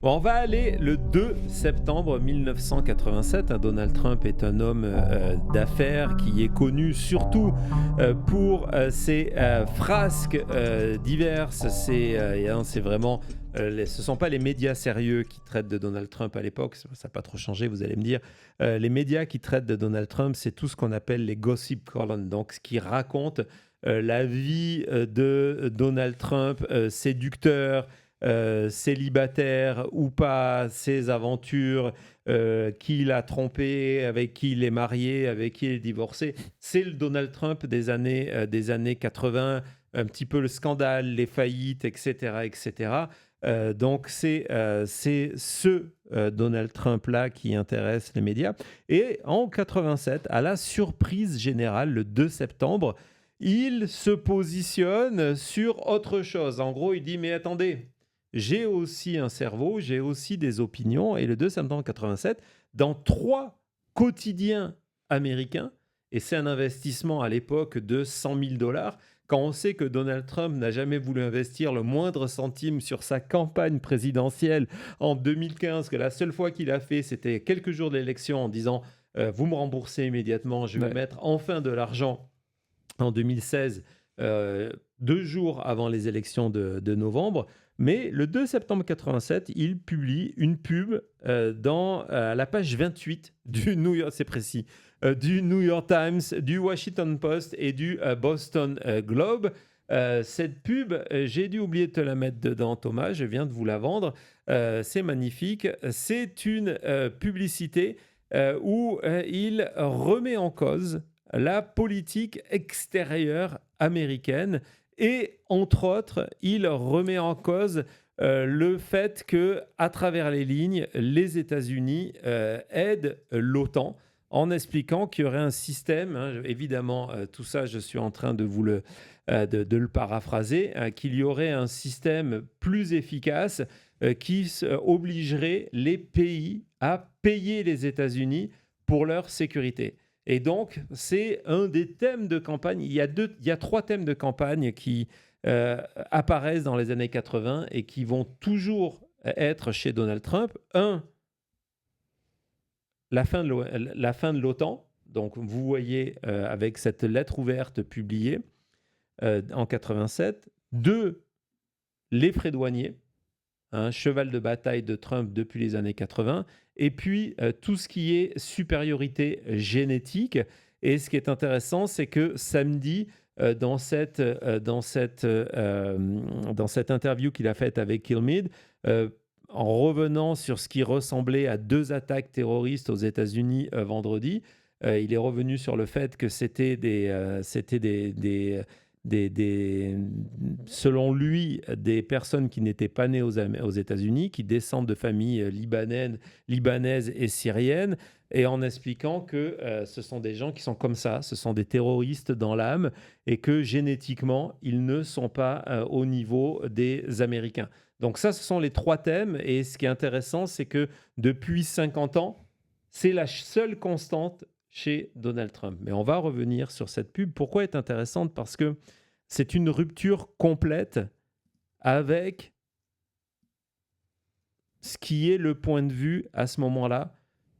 Bon, on va aller le 2 septembre 1987. Donald Trump est un homme d'affaires qui est connu surtout pour ses frasques diverses. C'est vraiment, ce ne sont pas les médias sérieux qui traitent de Donald Trump à l'époque. Ça n'a pas trop changé, vous allez me dire. Les médias qui traitent de Donald Trump, c'est tout ce qu'on appelle les gossip columns, donc ce qui raconte la vie de Donald Trump, séducteur, célibataire ou pas, ses aventures, qui il a trompé, avec qui il est marié, avec qui il est divorcé. C'est le Donald Trump des années 80, un petit peu le scandale, les faillites, etc. etc. Donc c'est ce Donald Trump-là qui intéresse les médias. Et en 87, à la surprise générale, le 2 septembre, il se positionne sur autre chose. En gros, il dit, mais attendez, j'ai aussi un cerveau, j'ai aussi des opinions. Et le 2 septembre 87, dans 3 quotidiens américains, et c'est un investissement à l'époque de 100 000 $, quand on sait que Donald Trump n'a jamais voulu investir le moindre centime sur sa campagne présidentielle en 2015, que la seule fois qu'il a fait, c'était quelques jours de l'élection en disant vous me remboursez immédiatement, je vais mettre enfin de l'argent en 2016, 2 jours avant les élections de novembre. Mais le 2 septembre 87, il publie une pub dans la page 28 du New York, c'est précis, du New York Times, du Washington Post et du Boston Globe. Cette pub, j'ai dû oublier de te la mettre dedans, Thomas, je viens de vous la vendre. C'est magnifique. C'est une publicité où il remet en cause la politique extérieure américaine et, entre autres, il remet en cause le fait que, à travers les lignes, les États-Unis aident l'OTAN en expliquant qu'il y aurait un système, évidemment, tout ça, je suis en train de vous de le paraphraser, qu'il y aurait un système plus efficace qui obligerait les pays à payer les États-Unis pour leur sécurité. Et donc, c'est un des thèmes de campagne. Il y a 3 thèmes de campagne qui apparaissent dans les années 80 et qui vont toujours être chez Donald Trump. Un, la fin de l'OTAN. Donc, vous voyez avec cette lettre ouverte publiée en 87. 2, les frais douaniers, un cheval de bataille de Trump depuis les années 80. Et puis, tout ce qui est supériorité génétique. Et ce qui est intéressant, c'est que samedi, dans cette interview qu'il a faite avec Kilmeade, en revenant sur ce qui ressemblait à 2 attaques terroristes aux États-Unis vendredi, il est revenu sur le fait que c'était selon lui, des personnes qui n'étaient pas nées aux États-Unis, qui descendent de familles libanaises et syriennes, et en expliquant que ce sont des gens qui sont comme ça, ce sont des terroristes dans l'âme, et que génétiquement, ils ne sont pas au niveau des Américains. Donc ça, ce sont les 3 thèmes, et ce qui est intéressant, c'est que depuis 50 ans, c'est la seule constante chez Donald Trump. Mais on va revenir sur cette pub. Pourquoi elle est intéressante? Parce que c'est une rupture complète avec ce qui est le point de vue à ce moment-là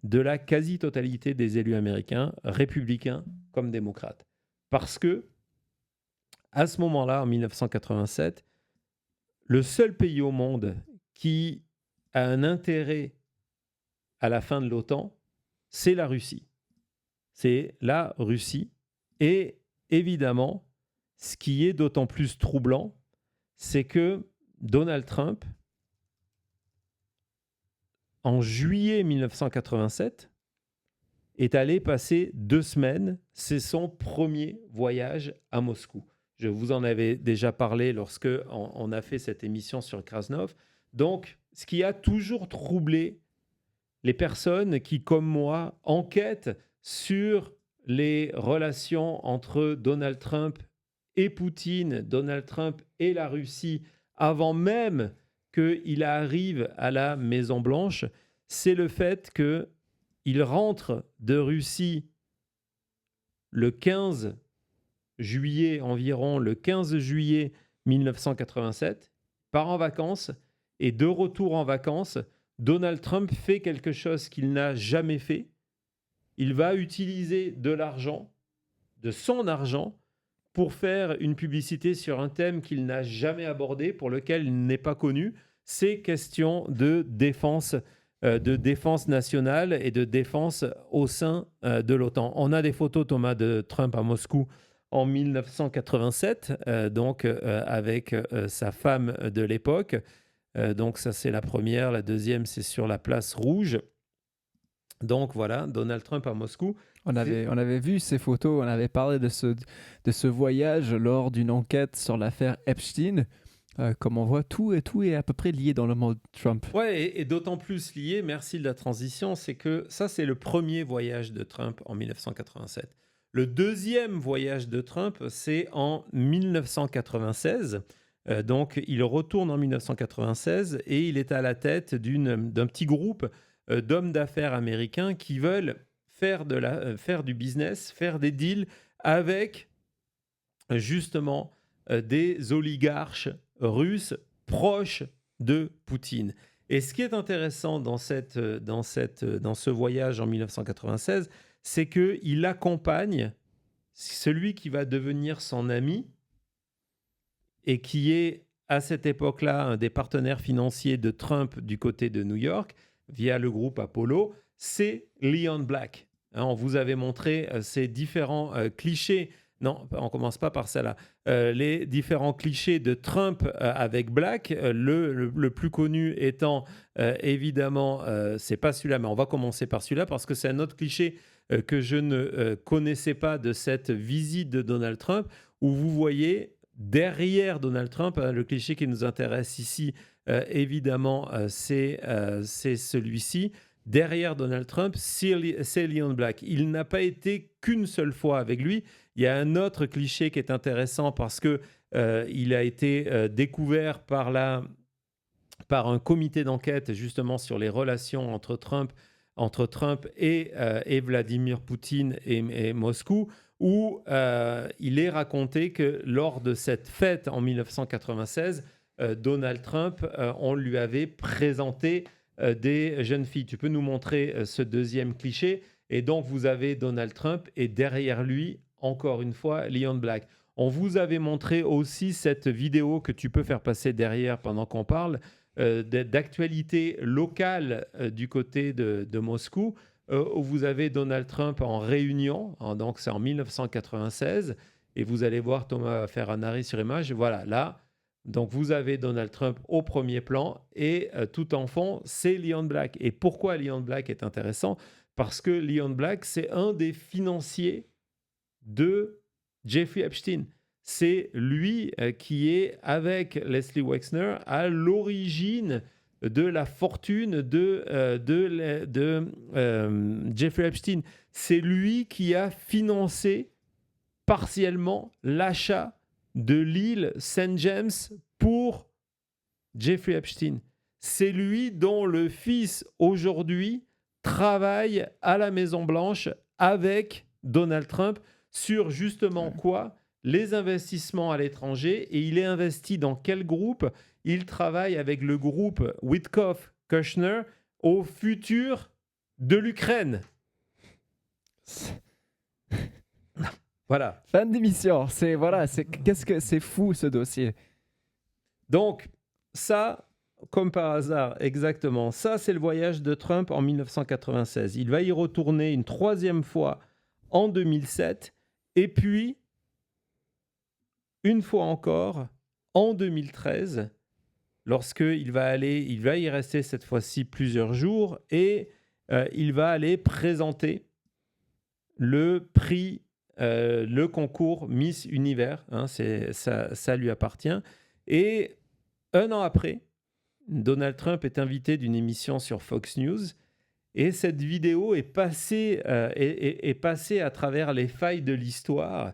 de la quasi-totalité des élus américains, républicains comme démocrates. Parce que, à ce moment-là, en 1987, le seul pays au monde qui a un intérêt à la fin de l'OTAN, c'est la Russie. C'est la Russie. Et évidemment, ce qui est d'autant plus troublant, c'est que Donald Trump, en juillet 1987, est allé passer 2 semaines. C'est son premier voyage à Moscou. Je vous en avais déjà parlé lorsque on a fait cette émission sur Krasnov. Donc, ce qui a toujours troublé les personnes qui, comme moi, enquêtent sur les relations entre Donald Trump et Poutine, Donald Trump et la Russie, avant même qu'il arrive à la Maison-Blanche, c'est le fait qu'il rentre de Russie le 15 juillet, environ le 15 juillet 1987, part en vacances, Et de retour en vacances, Donald Trump fait quelque chose qu'il n'a jamais fait. Il va utiliser de l'argent, de son argent, pour faire une publicité sur un thème qu'il n'a jamais abordé, pour lequel il n'est pas connu. C'est question de défense nationale et de défense au sein de l'OTAN. On a des photos, Thomas, de Trump à Moscou en 1987, avec sa femme de l'époque. Donc ça, c'est la première. La deuxième, c'est sur la place Rouge. Donc voilà, Donald Trump à Moscou. On avait vu ces photos, on avait parlé de ce voyage lors d'une enquête sur l'affaire Epstein. Comme on voit, tout est à peu près lié dans le monde Trump. Ouais, et d'autant plus lié, merci de la transition, c'est que ça, c'est le premier voyage de Trump en 1987. Le deuxième voyage de Trump, c'est en 1996. Donc, il retourne en 1996 et il est à la tête d'un petit groupe d'hommes d'affaires américains qui veulent faire du business, faire des deals avec justement des oligarches russes proches de Poutine. Et ce qui est intéressant dans ce voyage en 1996, c'est qu'il accompagne celui qui va devenir son ami et qui est à cette époque-là un des partenaires financiers de Trump du côté de New York via le groupe Apollo, c'est Leon Black. On vous avait montré ces différents clichés. Non, on ne commence pas par ça là. Les différents clichés de Trump avec Black, le plus connu étant évidemment, c'est pas celui-là, mais on va commencer par celui-là parce que c'est un autre cliché que je ne connaissais pas de cette visite de Donald Trump, où vous voyez derrière Donald Trump, le cliché qui nous intéresse ici, évidemment, c'est celui-ci. Derrière Donald Trump, c'est Leon Black. Il n'a pas été qu'une seule fois avec lui. Il y a un autre cliché qui est intéressant parce qu'il a été découvert par un comité d'enquête justement sur les relations entre Trump et Vladimir Poutine et Moscou, où il est raconté que lors de cette fête en 1996, Donald Trump, on lui avait présenté des jeunes filles. Tu peux nous montrer ce deuxième cliché? Et donc, vous avez Donald Trump et derrière lui, encore une fois, Leon Black. On vous avait montré aussi cette vidéo que tu peux faire passer derrière pendant qu'on parle, d'actualité locale du côté de Moscou, où vous avez Donald Trump en réunion, donc c'est en 1996, et vous allez voir, Thomas va faire un arrêt sur image, voilà, là, donc vous avez Donald Trump au premier plan, et tout en fond, c'est Leon Black. Et pourquoi Leon Black est intéressant? Parce que Leon Black, c'est un des financiers de Jeffrey Epstein. C'est lui qui est, avec Leslie Wexner, à l'origine de la fortune de Jeffrey Epstein. C'est lui qui a financé partiellement l'achat de l'île St. James pour Jeffrey Epstein. C'est lui dont le fils, aujourd'hui, travaille à la Maison-Blanche avec Donald Trump sur justement quoi? Les investissements à l'étranger. Et il est investi dans quel groupe? Il travaille avec le groupe Witkoff-Kushner au futur de l'Ukraine. Voilà. Fin d'émission. Qu'est-ce que c'est fou ce dossier. Donc, ça, comme par hasard, exactement. Ça, c'est le voyage de Trump en 1996. Il va y retourner une troisième fois en 2007. Et puis, une fois encore, en 2013, lorsqu'il va y rester cette fois-ci plusieurs jours et il va aller présenter le prix, le concours Miss Univers. Hein, ça lui appartient. Et un an après, Donald Trump est invité d'une émission sur Fox News. Et cette vidéo est passée à travers les failles de l'histoire,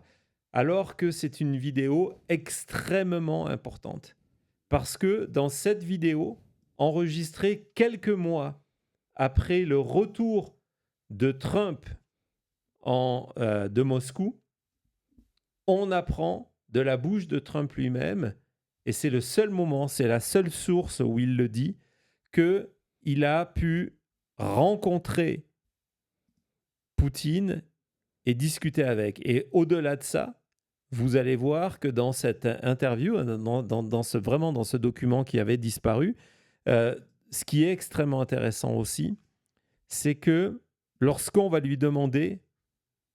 alors que c'est une vidéo extrêmement importante. Parce que dans cette vidéo, enregistrée quelques mois après le retour de Trump de Moscou, on apprend de la bouche de Trump lui-même et c'est le seul moment, c'est la seule source où il le dit, qu'il a pu rencontrer Poutine et discuter avec. Et au-delà de ça, vous allez voir que dans cette interview, dans ce document qui avait disparu, ce qui est extrêmement intéressant aussi, c'est que lorsqu'on va lui demander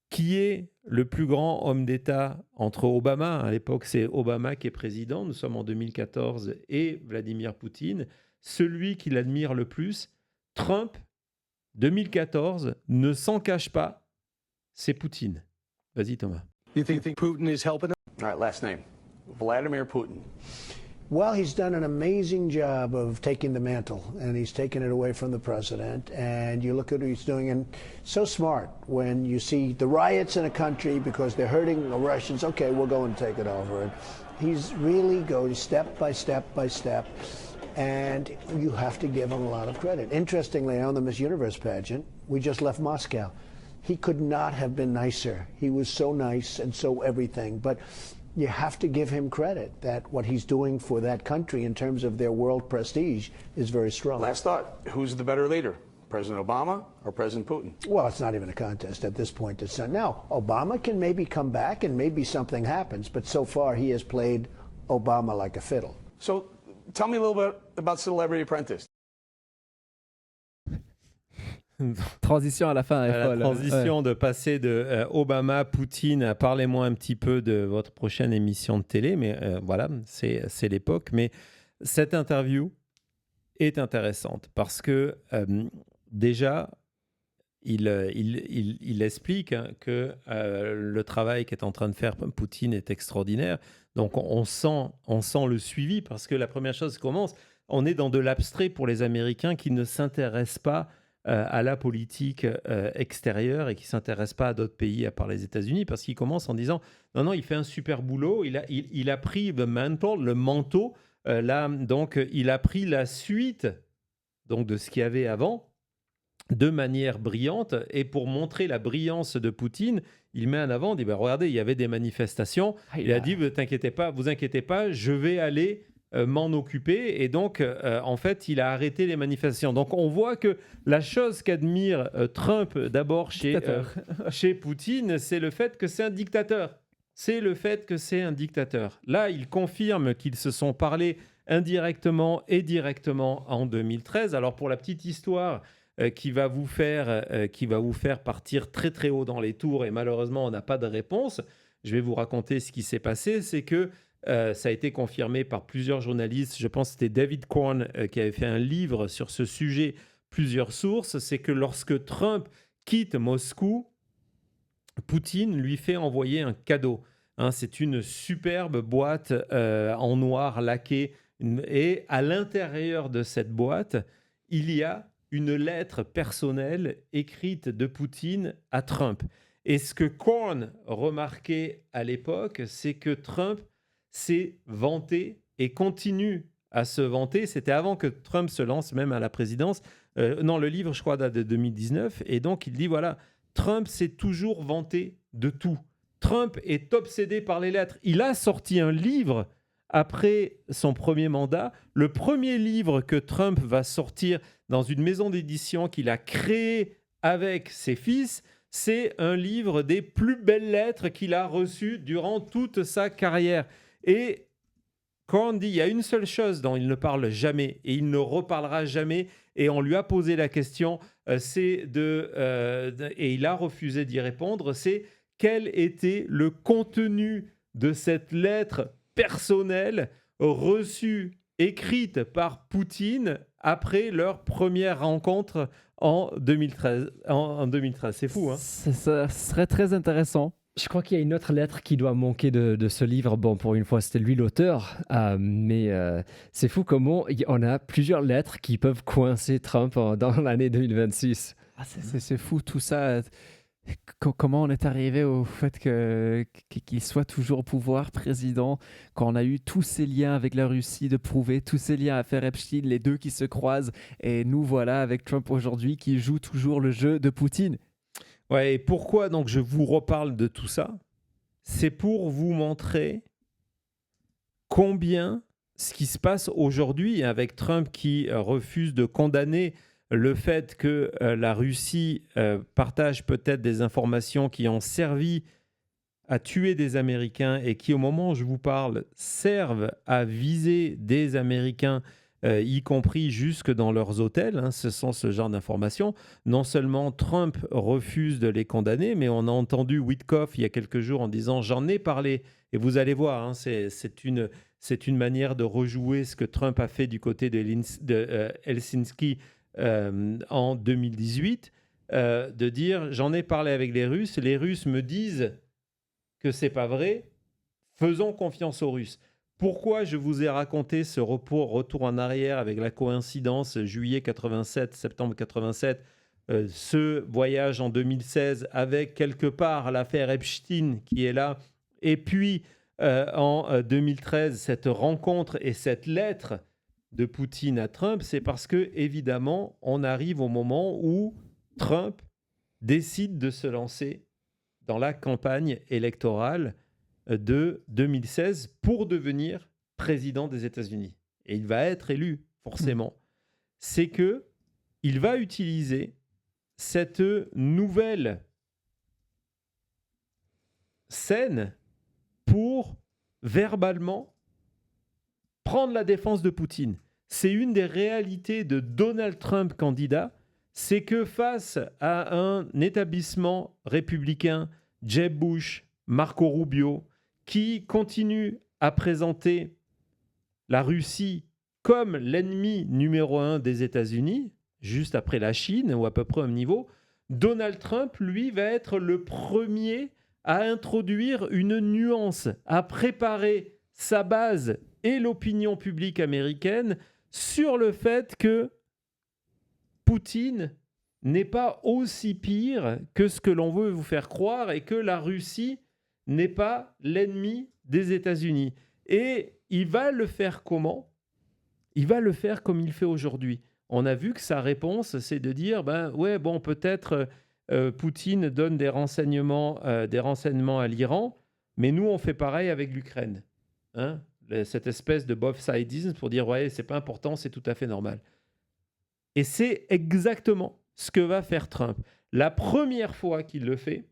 qui est le plus grand homme d'État entre Obama, à l'époque c'est Obama qui est président, nous sommes en 2014, et Vladimir Poutine, celui qu'il admire le plus, Trump, 2014, ne s'en cache pas, c'est Poutine. Vas-y Thomas. You think Putin is helping him? All right, last name. Vladimir Putin. Well, he's done an amazing job of taking the mantle, and he's taken it away from the president. And you look at what he's doing, and so smart. When you see the riots in a country because they're hurting the Russians, okay, we'll go and take it over. And he's really going step by step by step, and you have to give him a lot of credit. Interestingly, on the Miss Universe pageant, we just left Moscow. He could not have been nicer. He was so nice and so everything. But you have to give him credit that what he's doing for that country in terms of their world prestige is very strong. Last thought, who's the better leader? President Obama or President Putin? Well, it's not even a contest at this point. It's not. Now, Obama can maybe come back and maybe something happens, but so far he has played Obama like a fiddle. So tell me a little bit about Celebrity Apprentice. Transition à la fin. La transition de passer de Obama, Poutine, parlez-moi un petit peu de votre prochaine émission de télé, mais voilà, c'est l'époque. Mais cette interview est intéressante parce que déjà, il explique que le travail qu'est en train de faire Poutine est extraordinaire. Donc on sent le suivi parce que la première chose commence, on est dans de l'abstrait pour les Américains qui ne s'intéressent pas à la politique extérieure et qui ne s'intéresse pas à d'autres pays à part les États-Unis, parce qu'il commence en disant non, il fait un super boulot, il a pris le manteau, là, donc il a pris la suite donc, de ce qu'il y avait avant de manière brillante, et pour montrer la brillance de Poutine, il met en avant, il dit regardez, il y avait des manifestations, il a dit vous inquiétez pas, je vais aller m'en occuper, et donc en fait il a arrêté les manifestations. Donc on voit que la chose qu'admire Trump d'abord chez Poutine, c'est le fait que c'est un dictateur. Là il confirme qu'ils se sont parlé indirectement et directement en 2013. Alors pour la petite histoire qui va vous faire partir très très haut dans les tours, et malheureusement on n'a pas de réponse, je vais vous raconter ce qui s'est passé. C'est que ça a été confirmé par plusieurs journalistes. Je pense que c'était David Corn qui avait fait un livre sur ce sujet, plusieurs sources. C'est que lorsque Trump quitte Moscou, Poutine lui fait envoyer un cadeau. C'est une superbe boîte en noir laqué. Et à l'intérieur de cette boîte, il y a une lettre personnelle écrite de Poutine à Trump. Et ce que Corn remarquait à l'époque, c'est que Trump s'est vanté et continue à se vanter. C'était avant que Trump se lance même à la présidence. Non, le livre, je crois, date de 2019. Et donc, il dit, voilà, Trump s'est toujours vanté de tout. Trump est obsédé par les lettres. Il a sorti un livre après son premier mandat. Le premier livre que Trump va sortir dans une maison d'édition qu'il a créée avec ses fils, c'est un livre des plus belles lettres qu'il a reçues durant toute sa carrière. Et quand on dit, il y a une seule chose dont il ne parle jamais et il ne reparlera jamais, et on lui a posé la question, et il a refusé d'y répondre, c'est quel était le contenu de cette lettre personnelle reçue, écrite par Poutine après leur première rencontre en 2013. C'est fou, hein? Ça serait très intéressant. Je crois qu'il y a une autre lettre qui doit manquer de ce livre. Bon, pour une fois, c'était lui l'auteur, mais c'est fou comment on a plusieurs lettres qui peuvent coincer Trump dans l'année 2026. C'est fou tout ça. Comment on est arrivé au fait qu'il soit toujours au pouvoir, président, quand on a eu tous ces liens avec la Russie, de prouver tous ces liens à l'affaire Epstein, les deux qui se croisent, et nous voilà avec Trump aujourd'hui qui joue toujours le jeu de Poutine. Ouais, et pourquoi donc je vous reparle de tout ça? C'est pour vous montrer combien ce qui se passe aujourd'hui avec Trump qui refuse de condamner le fait que la Russie partage peut-être des informations qui ont servi à tuer des Américains et qui, au moment où je vous parle, servent à viser des Américains, y compris jusque dans leurs hôtels. Hein, ce sont ce genre d'informations. Non seulement Trump refuse de les condamner, mais on a entendu Witkoff il y a quelques jours en disant « j'en ai parlé ». Et vous allez voir, hein, c'est une manière de rejouer ce que Trump a fait du côté de Helsinki en 2018, de dire « j'en ai parlé avec les Russes me disent que c'est pas vrai, faisons confiance aux Russes ». Pourquoi je vous ai raconté ce retour en arrière avec la coïncidence juillet 87, septembre 87, ce voyage en 2016 avec quelque part l'affaire Epstein qui est là, et puis en 2013 cette rencontre et cette lettre de Poutine à Trump, c'est parce que évidemment on arrive au moment où Trump décide de se lancer dans la campagne électorale de 2016 pour devenir président des États-Unis. Et il va être élu, forcément. C'est que il va utiliser cette nouvelle scène pour verbalement prendre la défense de Poutine. C'est une des réalités de Donald Trump candidat, c'est que face à un établissement républicain, Jeb Bush, Marco Rubio, qui continue à présenter la Russie comme l'ennemi numéro 1 des États-Unis, juste après la Chine ou à peu près au même niveau, Donald Trump, lui, va être le premier à introduire une nuance, à préparer sa base et l'opinion publique américaine sur le fait que Poutine n'est pas aussi pire que ce que l'on veut vous faire croire et que la Russie n'est pas l'ennemi des États-Unis. Et il va le faire comment ? Il va le faire comme il fait aujourd'hui. On a vu que sa réponse, c'est de dire, peut-être Poutine donne des renseignements à l'Iran, mais nous, on fait pareil avec l'Ukraine. Hein ? Cette espèce de both-sidisme pour dire, ouais, c'est pas important, c'est tout à fait normal. Et c'est exactement ce que va faire Trump. La première fois qu'il le fait,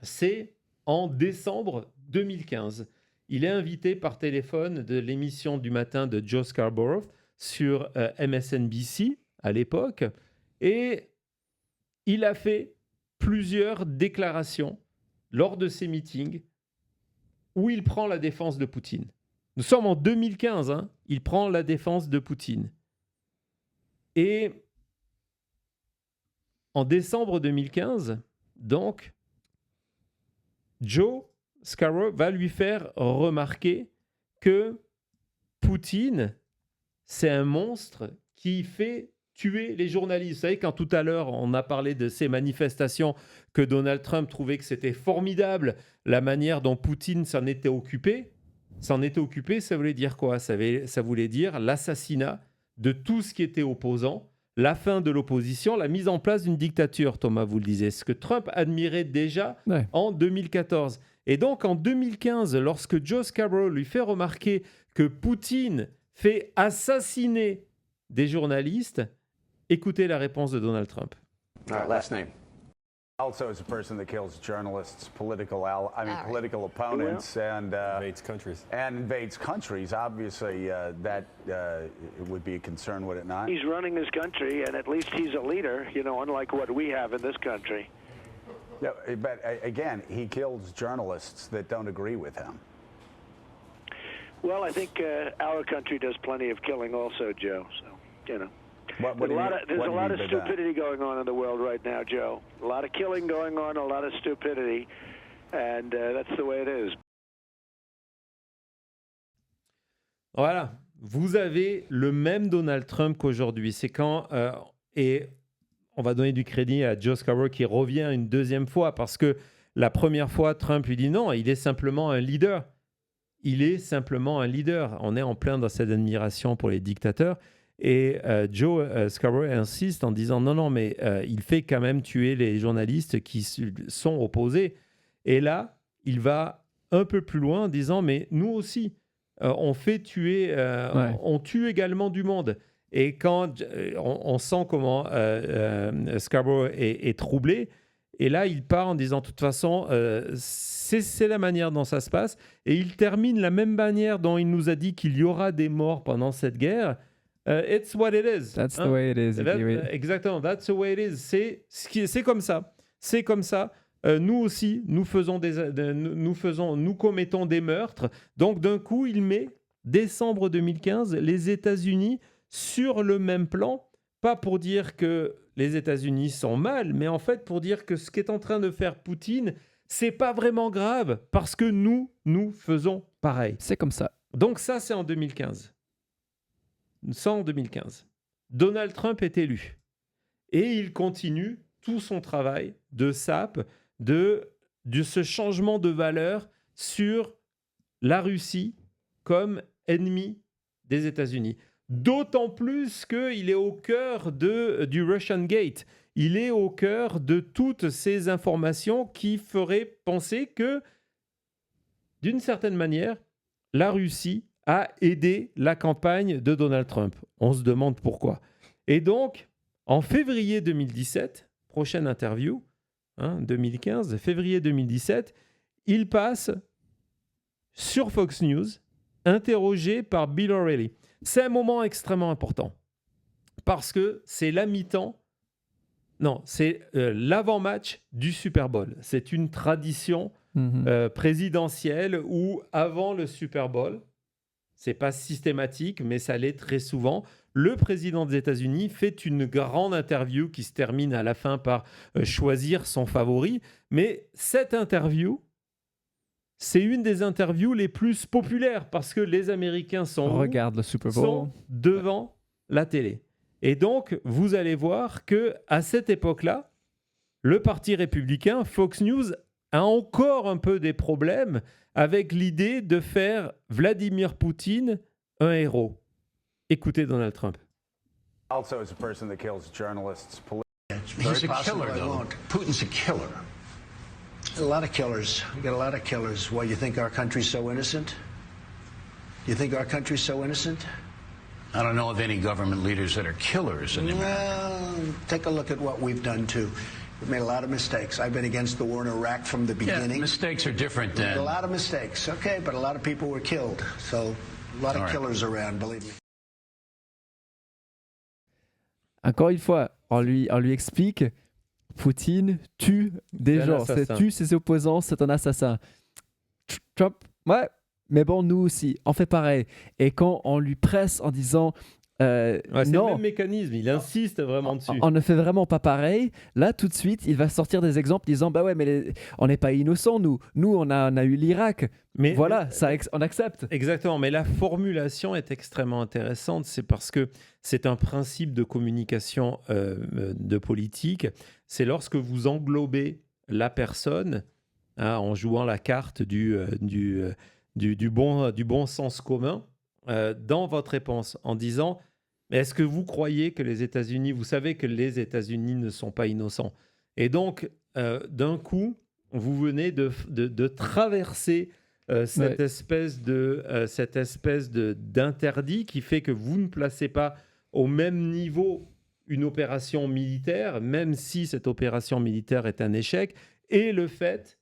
c'est en décembre 2015. Il est invité par téléphone de l'émission du matin de Joe Scarborough sur MSNBC à l'époque, et il a fait plusieurs déclarations lors de ces meetings où il prend la défense de Poutine. Nous sommes en 2015, hein, il prend la défense de Poutine. Et en décembre 2015, donc, Joe Scarborough va lui faire remarquer que Poutine, c'est un monstre qui fait tuer les journalistes. Vous savez, quand tout à l'heure, on a parlé de ces manifestations que Donald Trump trouvait que c'était formidable, la manière dont Poutine s'en était occupé, ça voulait dire quoi ? Ça voulait dire l'assassinat de tout ce qui était opposant, la fin de l'opposition, la mise en place d'une dictature, Thomas, vous le disiez, ce que Trump admirait déjà en 2014. Et donc, en 2015, lorsque Joe Scarborough lui fait remarquer que Poutine fait assassiner des journalistes, écoutez la réponse de Donald Trump. All right, last name. Also, is a person that kills journalists, political opponents, and invades countries. And invades countries. Obviously, that it would be a concern, would it not? He's running his country, and at least he's a leader. You know, unlike what we have in this country. Yeah, but again, he kills journalists that don't agree with him. Well, I think our country does plenty of killing, also, Joe. So, you know. There's a lot of stupidity going on in the world right now, Joe. A lot of killing going on, a lot of stupidity, and that's the way it is. Voilà, vous avez le même Donald Trump qu'aujourd'hui. C'est quand, et on va donner du crédit à Joe Scarborough qui revient une deuxième fois, parce que la première fois, Trump lui dit non, il est simplement un leader. Il est simplement un leader. On est en plein dans cette admiration pour les dictateurs. Et Joe Scarborough insiste en disant non, mais il fait quand même tuer les journalistes qui sont opposés. Et là, il va un peu plus loin en disant mais nous aussi, on fait tuer, on tue également du monde. Et quand on sent comment Scarborough est troublé, et là, il part en disant, de toute façon, c'est la manière dont ça se passe. Et il termine la même manière dont il nous a dit qu'il y aura des morts pendant cette guerre. It's what it is. That's the way it is. Exactement, that's the way it is. C'est comme ça. C'est comme ça. Nous aussi, nous commettons des meurtres. Donc, d'un coup, il met, décembre 2015, les États-Unis sur le même plan. Pas pour dire que les États-Unis sont mal, mais en fait pour dire que ce qu'est en train de faire Poutine, c'est pas vraiment grave parce que nous faisons pareil. C'est comme ça. Donc ça, c'est en 2015. Ça, en 2015. Donald Trump est élu. Et il continue tout son travail de sape, de ce changement de valeur sur la Russie comme ennemi des États-Unis. D'autant plus qu'il est au cœur du Russian Gate. Il est au cœur de toutes ces informations qui feraient penser que, d'une certaine manière, la Russie a aidé la campagne de Donald Trump. On se demande pourquoi. Et donc, en février 2017, prochaine interview, 2015, février 2017, il passe sur Fox News, interrogé par Bill O'Reilly. C'est un moment extrêmement important parce que c'est la mi-temps. Non, c'est l'avant-match du Super Bowl. C'est une tradition présidentielle où, avant le Super Bowl, c'est pas systématique, mais ça l'est très souvent, le président des États-Unis fait une grande interview qui se termine à la fin par choisir son favori. Mais cette interview, c'est une des interviews les plus populaires parce que les Américains sont devant la télé. Et donc, vous allez voir qu'à cette époque-là, le Parti républicain, Fox News, a encore un peu des problèmes avec l'idée de faire Vladimir Poutine un héros. Écoutez Donald Trump. Also, as a person that kills journalists, He's a killer, though. Putin's a killer. A lot of killers. We got a lot of killers. Why, you think our country's so innocent? You think our country's so innocent? I don't know of any government leaders that are killers in America. Well, take a look at what we've done too. We've made a lot of mistakes. I've been against the war in Iraq from the beginning. Yeah, mistakes are different than... A lot of mistakes, okay, but a lot of people were killed. So, a lot of killers around, believe me. Encore une fois, on lui explique, Poutine tue des gens, tue ses opposants, c'est un assassin. Trump, ouais, mais bon, nous aussi, on fait pareil. Et quand on lui presse en disant... c'est non, le même mécanisme, il insiste vraiment dessus. On ne fait vraiment pas pareil. Là, tout de suite, il va sortir des exemples disant bah ouais, mais on n'est pas innocents, nous. Nous, on a eu l'Irak. Mais voilà, on accepte. Exactement, mais la formulation est extrêmement intéressante. C'est parce que c'est un principe de communication de politique. C'est lorsque vous englobez la personne en jouant la carte du bon sens commun. Dans votre réponse en disant mais est-ce que vous croyez que les États-Unis, vous savez que les États-Unis ne sont pas innocents et donc d'un coup vous venez de traverser cette espèce d'interdit qui fait que vous ne placez pas au même niveau une opération militaire, même si cette opération militaire est un échec, et le fait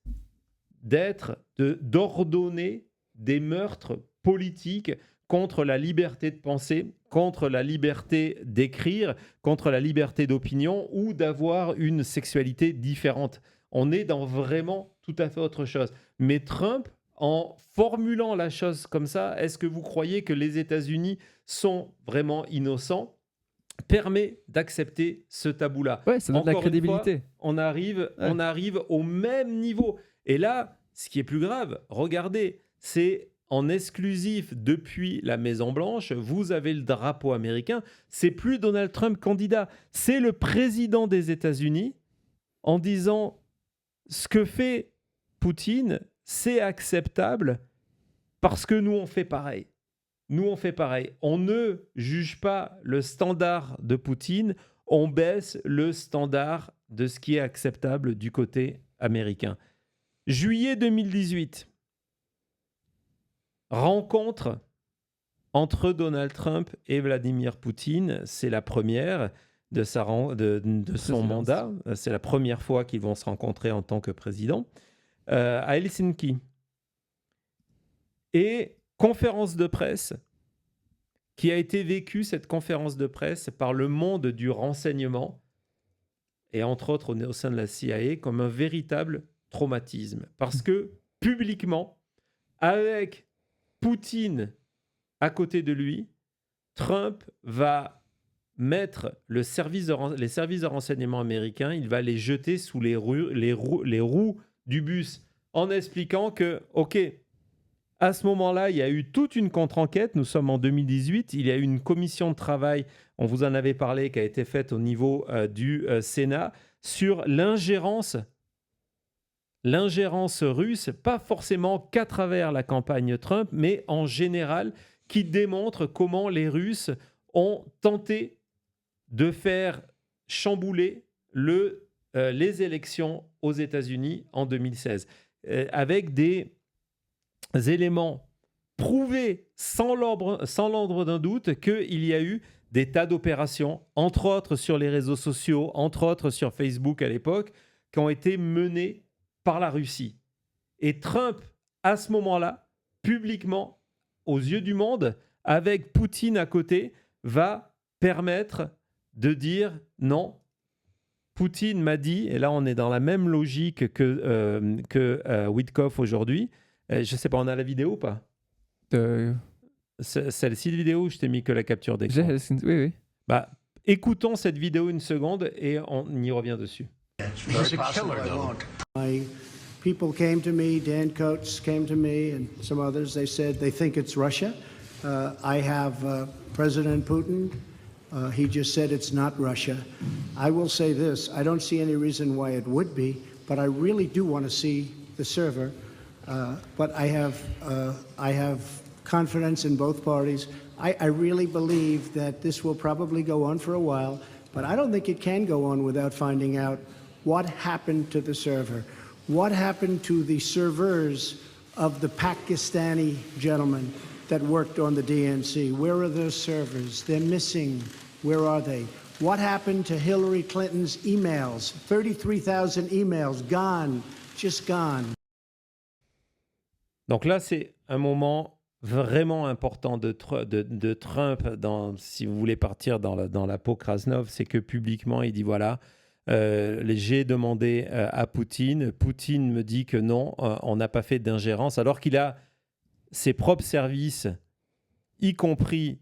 d'ordonner des meurtres politiques contre la liberté de penser, contre la liberté d'écrire, contre la liberté d'opinion ou d'avoir une sexualité différente. On est dans vraiment tout à fait autre chose. Mais Trump, en formulant la chose comme ça, est-ce que vous croyez que les États-Unis sont vraiment innocents ? Permet d'accepter ce tabou-là. Ouais, ça donne de la crédibilité. Fois, on arrive au même niveau. Et là, ce qui est plus grave, regardez, c'est en exclusif depuis la Maison-Blanche, vous avez le drapeau américain. C'est plus Donald Trump candidat, c'est le président des États-Unis en disant ce que fait Poutine, c'est acceptable parce que nous on fait pareil. Nous on fait pareil. On ne juge pas le standard de Poutine, on baisse le standard de ce qui est acceptable du côté américain. Juillet 2018. rencontre entre Donald Trump et Vladimir Poutine, c'est la première de son mandat. C'est la première fois qu'ils vont se rencontrer en tant que président à Helsinki. Et conférence de presse qui a été vécue, cette conférence de presse, par le monde du renseignement et entre autres au sein de la CIA, comme un véritable traumatisme. Parce que publiquement, avec Poutine à côté de lui, Trump va mettre les services de renseignement américains, il va les jeter sous les roues du bus en expliquant que, OK, à ce moment-là, il y a eu toute une contre-enquête. Nous sommes en 2018. Il y a eu une commission de travail, on vous en avait parlé, qui a été faite au niveau du Sénat sur l'ingérence russe, pas forcément qu'à travers la campagne Trump, mais en général, qui démontre comment les Russes ont tenté de faire chambouler les élections aux États-Unis en 2016, avec des éléments prouvés sans l'ombre d'un doute qu'il y a eu des tas d'opérations, entre autres sur les réseaux sociaux, entre autres sur Facebook à l'époque, qui ont été menées par la Russie. Et Trump, à ce moment-là, publiquement, aux yeux du monde, avec Poutine à côté, va permettre de dire non. Poutine m'a dit, et là on est dans la même logique que Witkoff aujourd'hui. Je ne sais pas, on a la vidéo ou pas Celle-ci de vidéo, je t'ai mis que la capture d'écran. Oui. Bah, écoutons cette vidéo une seconde et on y revient dessus. My people came to me, Dan Coates came to me and some others. They said they think it's Russia. I have President Putin. He just said it's not Russia. I will say this, I don't see any reason why it would be, but I really do want to see the server. But I have confidence in both parties. I really believe that this will probably go on for a while, but I don't think it can go on without finding out what happened to the server. What happened to the servers of the Pakistani gentlemen that worked on the DNC? Where are those servers? They're missing. Where are they? What happened to Hillary Clinton's emails? 33,000 emails gone, just gone. Donc là, c'est un moment vraiment important de Trump, si vous voulez partir dans la peau Krasnov, c'est que publiquement, il dit voilà, j'ai demandé à Poutine me dit que non, on n'a pas fait d'ingérence, alors qu'il a ses propres services, y compris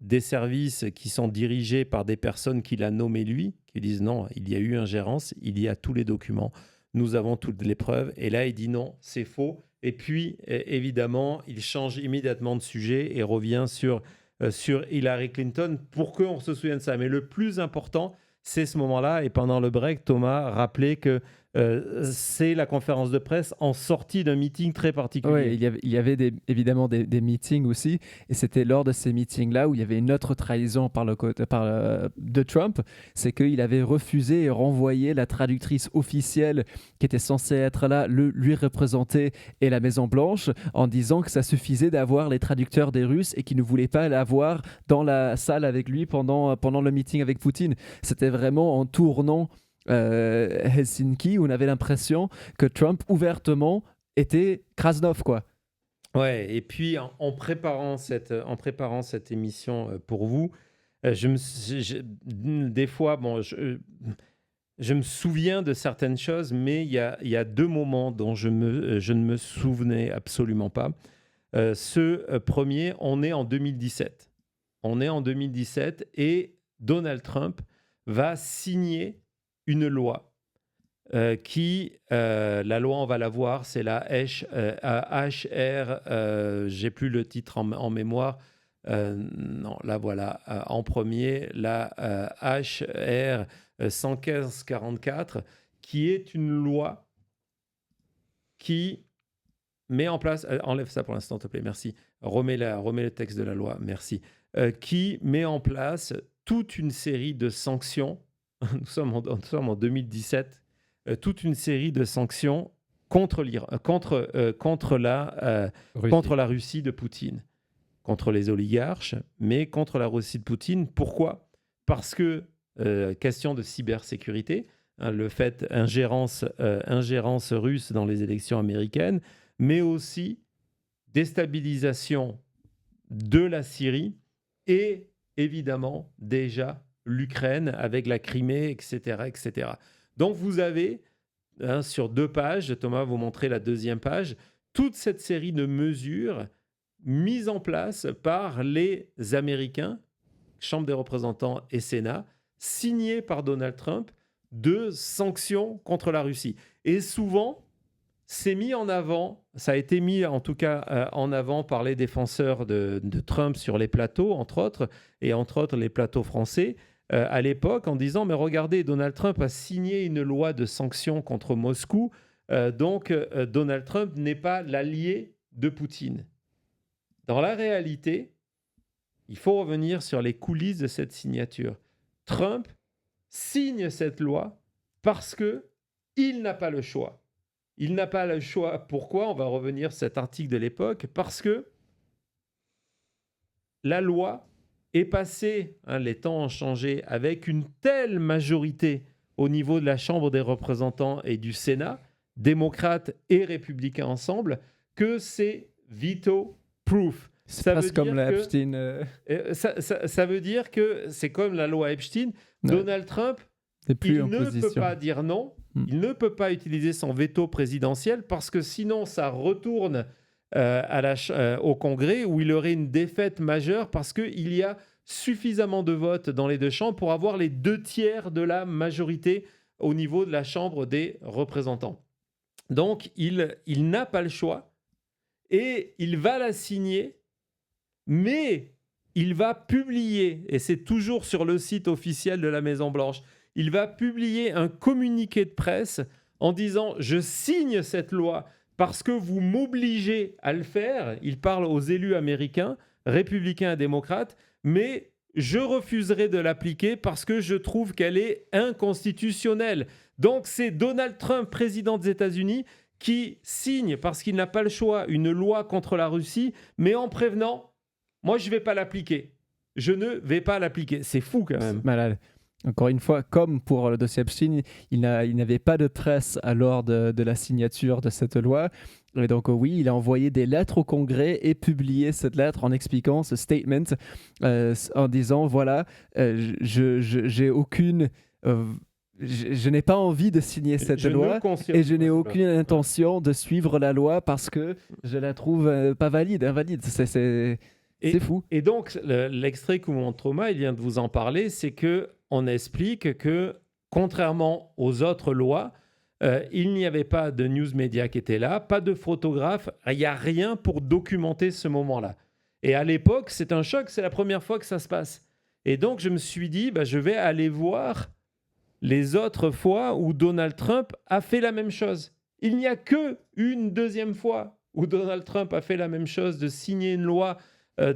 des services qui sont dirigés par des personnes qu'il a nommées lui, qui disent non, il y a eu ingérence, il y a tous les documents, nous avons toutes les preuves, et là il dit non, c'est faux. Et puis, évidemment, il change immédiatement de sujet et revient sur Hillary Clinton pour qu'on se souvienne de ça. Mais le plus important, c'est ce moment-là. Et pendant le break, Thomas rappelait que c'est la conférence de presse en sortie d'un meeting très particulier. Oui, il y avait évidemment des meetings aussi. Et c'était lors de ces meetings-là où il y avait une autre trahison de Trump. C'est qu'il avait refusé et renvoyé la traductrice officielle qui était censée être là, lui représenter, et la Maison-Blanche, en disant que ça suffisait d'avoir les traducteurs des Russes et qu'il ne voulait pas l'avoir dans la salle avec lui pendant le meeting avec Poutine. C'était vraiment en tournant Helsinki où on avait l'impression que Trump ouvertement était Krasnov, quoi. Ouais, et puis en préparant cette émission pour vous, des fois, je me souviens de certaines choses, mais il y a deux moments dont je ne me souvenais absolument pas. Ce premier, on est en 2017. On est en 2017 et Donald Trump va signer une loi qui, la loi, on va la voir, c'est la HR, j'ai plus le titre en mémoire, non, la voilà, en premier, la HR 115-44, qui est une loi qui met en place, enlève ça pour l'instant, s'il te plaît, merci, remets le texte de la loi, merci, qui met en place toute une série de sanctions. Nous sommes en 2017, toute une série de sanctions contre la Russie de Poutine, contre les oligarches, mais contre la Russie de Poutine. Pourquoi ? Parce que, question de cybersécurité, le fait ingérence russe dans les élections américaines, mais aussi déstabilisation de la Syrie et évidemment déjà l'Ukraine avec la Crimée, etc. etc. Donc vous avez, sur 2 pages, Thomas va vous montrer la 2e page, toute cette série de mesures mises en place par les Américains, Chambre des représentants et Sénat, signées par Donald Trump, de sanctions contre la Russie. Et souvent, c'est mis en avant, ça a été mis en tout cas en avant par les défenseurs de Trump sur les plateaux, entre autres les plateaux français, à l'époque, en disant « Mais regardez, Donald Trump a signé une loi de sanctions contre Moscou, donc Donald Trump n'est pas l'allié de Poutine. » Dans la réalité, il faut revenir sur les coulisses de cette signature. Trump signe cette loi parce qu'il n'a pas le choix. Il n'a pas le choix. Pourquoi ? On va revenir sur cet article de l'époque. Parce que la loi est passée, les temps ont changé, avec une telle majorité au niveau de la Chambre des représentants et du Sénat, démocrates et républicains ensemble, que c'est veto proof. C'est presque comme la Epstein. Ça veut dire que c'est comme la loi Epstein. Ouais. Donald Trump, il ne peut pas dire non. Il ne peut pas utiliser son veto présidentiel parce que sinon, ça retourne au Congrès où il aurait une défaite majeure parce qu'il y a suffisamment de votes dans les 2 chambres pour avoir les 2/3 de la majorité au niveau de la Chambre des représentants. Donc, il n'a pas le choix et il va la signer, mais il va publier, et c'est toujours sur le site officiel de la Maison-Blanche, il va publier un communiqué de presse en disant « Je signe cette loi parce que vous m'obligez à le faire ». Il parle aux élus américains, républicains et démocrates, mais je refuserai de l'appliquer parce que je trouve qu'elle est inconstitutionnelle. Donc c'est Donald Trump, président des États-Unis, qui signe, parce qu'il n'a pas le choix, une loi contre la Russie, mais en prévenant « Moi, je ne vais pas l'appliquer. Je ne vais pas l'appliquer. » C'est fou quand même. Malade. Encore une fois, comme pour le dossier Epstein, il n'avait pas de presse à l'heure de la signature de cette loi. Et donc oui, il a envoyé des lettres au Congrès et publié cette lettre en expliquant ce statement, en disant voilà, j'ai aucune... je n'ai pas envie de signer cette loi et je n'ai aucune intention de suivre la loi parce que je la trouve pas invalide. C'est fou. Et donc, l'extrait que vous montre Thomas, il vient de vous en parler, c'est qu'on explique que, contrairement aux autres lois, il n'y avait pas de news media qui était là, pas de photographe, il n'y a rien pour documenter ce moment-là. Et à l'époque, c'est un choc, c'est la première fois que ça se passe. Et donc, je me suis dit, je vais aller voir les autres fois où Donald Trump a fait la même chose. Il n'y a qu'une 2e fois où Donald Trump a fait la même chose, de signer une loi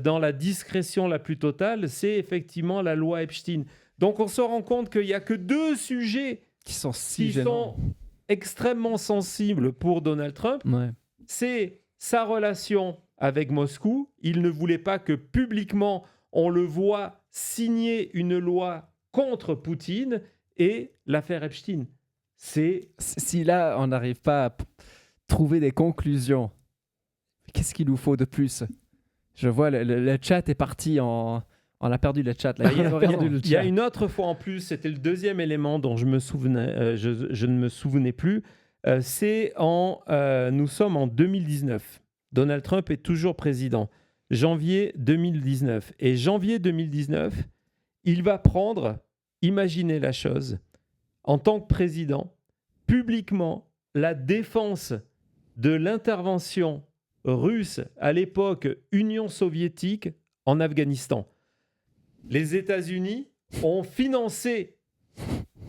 dans la discrétion la plus totale, c'est effectivement la loi Epstein. Donc on se rend compte qu'il n'y a que 2 sujets qui sont extrêmement sensibles pour Donald Trump. Ouais. C'est sa relation avec Moscou. Il ne voulait pas que publiquement on le voit signer une loi contre Poutine, et l'affaire Epstein. Si là, on n'arrive pas à trouver des conclusions, qu'est-ce qu'il nous faut de plus ? Je vois, le chat est parti on a perdu le chat. Là. Il y a une autre fois en plus, c'était le 2e élément dont je me souvenais, je ne me souvenais plus. Nous sommes en 2019. Donald Trump est toujours président. Janvier 2019. Et janvier 2019, il va prendre, imaginez la chose, en tant que président, publiquement, la défense de l'intervention russe, à l'époque Union soviétique, en Afghanistan. Les États-Unis ont financé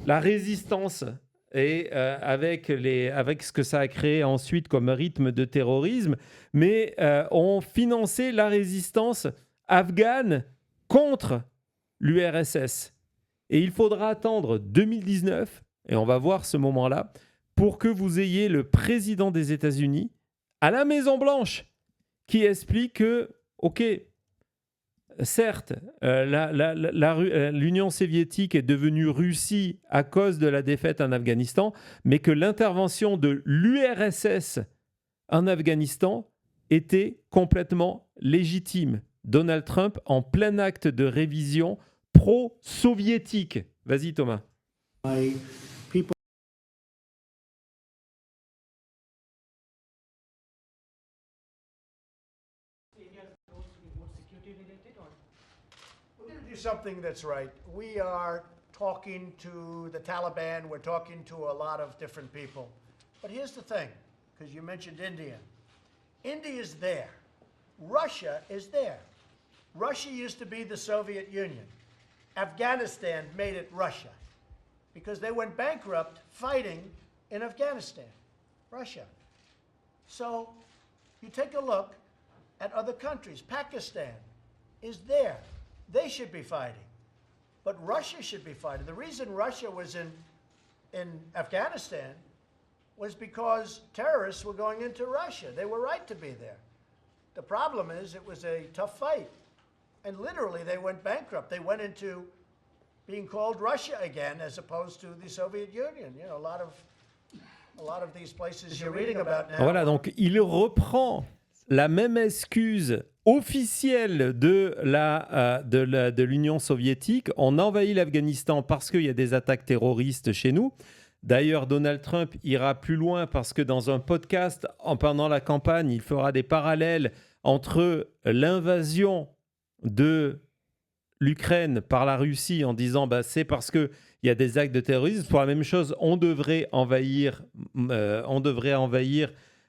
la résistance et avec ce que ça a créé ensuite comme rythme de terrorisme, mais ont financé la résistance afghane contre l'URSS. Et il faudra attendre 2019, et on va voir ce moment-là, pour que vous ayez le président des États-Unis à la Maison-Blanche qui explique que, OK, certes, l'Union soviétique est devenue Russie à cause de la défaite en Afghanistan, mais que l'intervention de l'URSS en Afghanistan était complètement légitime. Donald Trump en plein acte de révision pro-soviétique. Vas-y Thomas. Something that's right. We are talking to the Taliban, we're talking to a lot of different people. But here's the thing, because you mentioned India. India is there. Russia is there. Russia used to be the Soviet Union. Afghanistan made it Russia because they went bankrupt fighting in Afghanistan, Russia. So you take a look at other countries. Pakistan is there. They should be fighting, but Russia should be fighting. The reason Russia was in Afghanistan was because terrorists were going into Russia. They were right to be there. The problem is it was a tough fight, and literally they went bankrupt. They went into being called Russia again as opposed to the Soviet Union. You know, a lot of these places you're reading about now. Voilà, donc il reprend la même excuse officielle de l'Union soviétique. On envahit l'Afghanistan parce qu'il y a des attaques terroristes chez nous. D'ailleurs, Donald Trump ira plus loin parce que dans un podcast, pendant la campagne, il fera des parallèles entre l'invasion de l'Ukraine par la Russie en disant c'est parce qu'il y a des actes de terrorisme. Pour la même chose, on devrait envahir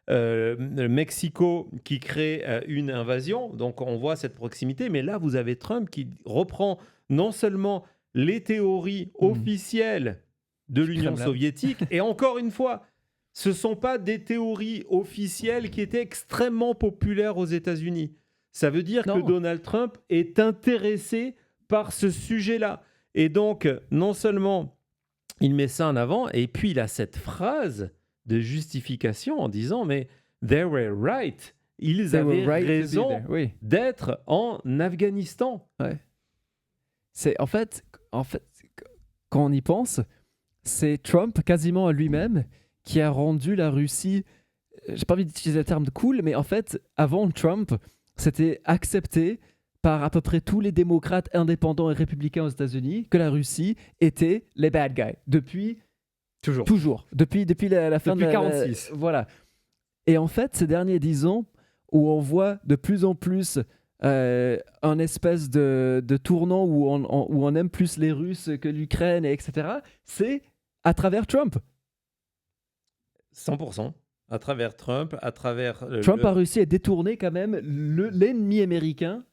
le Mexico qui crée une invasion. Donc on voit cette proximité. Mais là, vous avez Trump qui reprend non seulement les théories officielles de l'Union soviétique, et encore une fois, ce ne sont pas des théories officielles qui étaient extrêmement populaires aux États-Unis. Ça veut dire que Donald Trump est intéressé par ce sujet-là. Et donc, non seulement il met ça en avant, et puis il a cette phrase de justification en disant « Mais they were right ». Ils avaient raison d'être en Afghanistan. Ouais. C'est, en fait, quand on y pense, c'est Trump quasiment à lui-même qui a rendu la Russie, j'ai pas envie d'utiliser le terme de cool, mais en fait, avant Trump, c'était accepté par à peu près tous les démocrates indépendants et républicains aux États-Unis que la Russie était les bad guys. Depuis Depuis la fin depuis de 46. Voilà. Et en fait, ces derniers 10 ans, où on voit de plus en plus un espèce de tournant où on aime plus les Russes que l'Ukraine, etc., c'est à travers Trump. 100%. À travers Trump, à travers... Trump a réussi à détourner quand même l'ennemi américain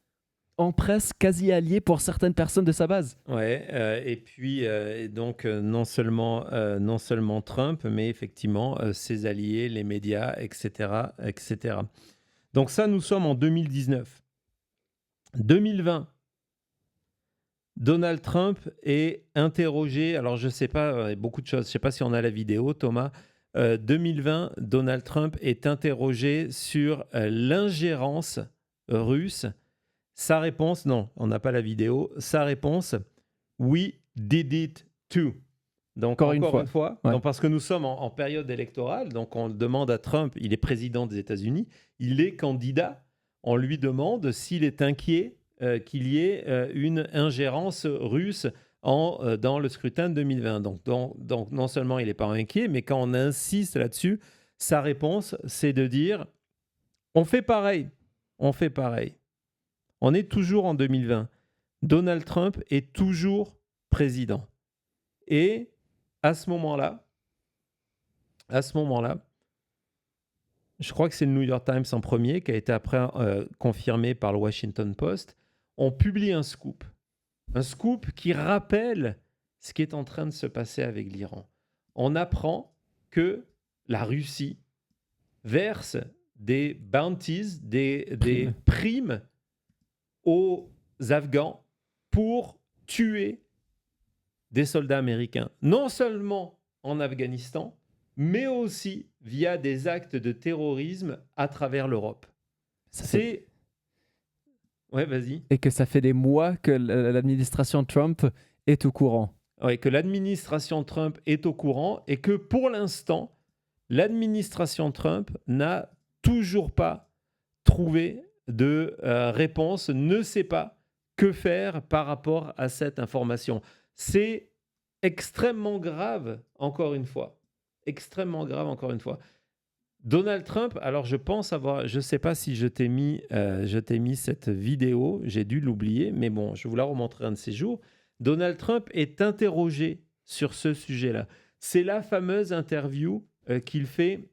en presse quasi allié pour certaines personnes de sa base. Ouais, et puis donc non seulement Trump, mais effectivement ses alliés, les médias, etc., etc. Donc ça, nous sommes en 2019. 2020, Donald Trump est interrogé, alors je ne sais pas, beaucoup de choses, je ne sais pas si on a la vidéo, Thomas. 2020, Donald Trump est interrogé sur l'ingérence russe. Sa réponse, non, on n'a pas la vidéo. Sa réponse, we did it too. Donc, encore une fois ouais. Donc, parce que nous sommes en période électorale, donc on demande à Trump, il est président des États-Unis, il est candidat, on lui demande s'il est inquiet qu'il y ait une ingérence russe dans le scrutin de 2020. Donc non seulement il n'est pas inquiet, mais quand on insiste là-dessus, sa réponse, c'est de dire on fait pareil. On est toujours en 2020. Donald Trump est toujours président. Et à ce moment-là, je crois que c'est le New York Times en premier, qui a été après confirmé par le Washington Post, on publie un scoop. Un scoop qui rappelle ce qui est en train de se passer avec l'Iran. On apprend que la Russie verse des bounties, des primes aux Afghans pour tuer des soldats américains. Non seulement en Afghanistan, mais aussi via des actes de terrorisme à travers l'Europe. Ouais, vas-y. Et que ça fait des mois que l'administration Trump est au courant. Oui, que l'administration Trump est au courant et que pour l'instant, l'administration Trump n'a toujours pas trouvé de réponse, ne sait pas que faire par rapport à cette information. C'est extrêmement grave, encore une fois. Extrêmement grave, encore une fois. Donald Trump, alors je ne sais pas si je t'ai mis cette vidéo, j'ai dû l'oublier, mais bon, je vous la remontrerai un de ces jours. Donald Trump est interrogé sur ce sujet-là. C'est la fameuse interview qu'il fait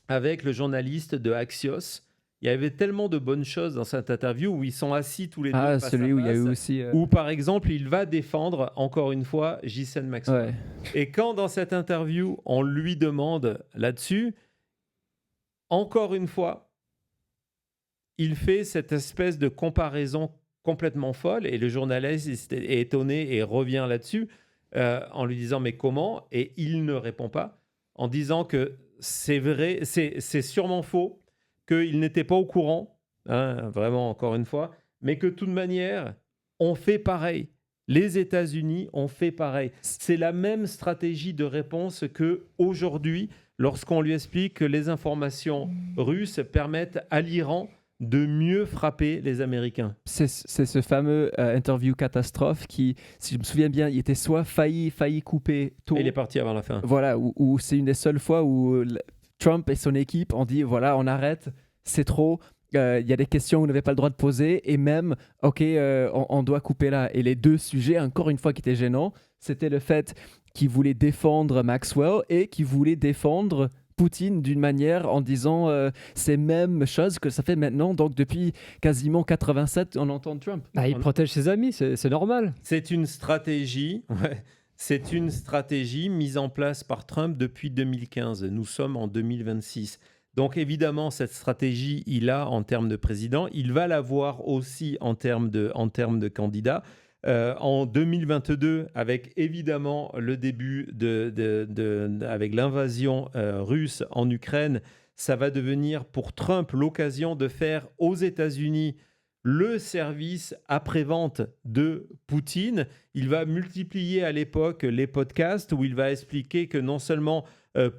avec le journaliste de Axios. Il y avait tellement de bonnes choses dans cette interview où ils sont assis tous les deux face celui à où il y a eu face, aussi... où par exemple, il va défendre, encore une fois, Ghislaine Maxwell. Ouais. Et quand dans cette interview, on lui demande là-dessus, encore une fois, il fait cette espèce de comparaison complètement folle et le journaliste est étonné et revient là-dessus en lui disant « mais comment ?» Et il ne répond pas en disant que c'est vrai, c'est sûrement faux, qu'il n'était pas au courant, hein, vraiment encore une fois, mais que de toute manière, on fait pareil. Les États-Unis ont fait pareil. C'est la même stratégie de réponse qu'aujourd'hui, lorsqu'on lui explique que les informations russes permettent à l'Iran de mieux frapper les Américains. C'est ce fameux interview catastrophe qui, si je me souviens bien, il était soit failli couper tôt. Et il est parti avant la fin. Voilà, où c'est une des seules fois où Trump et son équipe ont dit, voilà, on arrête, c'est trop. Il y a des questions où on n'avait pas le droit de poser et même, on doit couper là. Et les deux sujets, encore une fois, qui étaient gênants, c'était le fait qu'il voulait défendre Maxwell et qu'il voulait défendre Poutine d'une manière en disant ces mêmes choses que ça fait maintenant. Donc, depuis quasiment 87, on entend Trump. Il protège ses amis, c'est normal. C'est une stratégie... Ouais. C'est une stratégie mise en place par Trump depuis 2015. Nous sommes en 2026. Donc évidemment, cette stratégie, il a en termes de président. Il va l'avoir aussi en termes de candidat. En 2022, avec évidemment le début avec l'invasion russe en Ukraine, ça va devenir pour Trump l'occasion de faire aux États-Unis le service après-vente de Poutine. Il va multiplier à l'époque les podcasts où il va expliquer que non seulement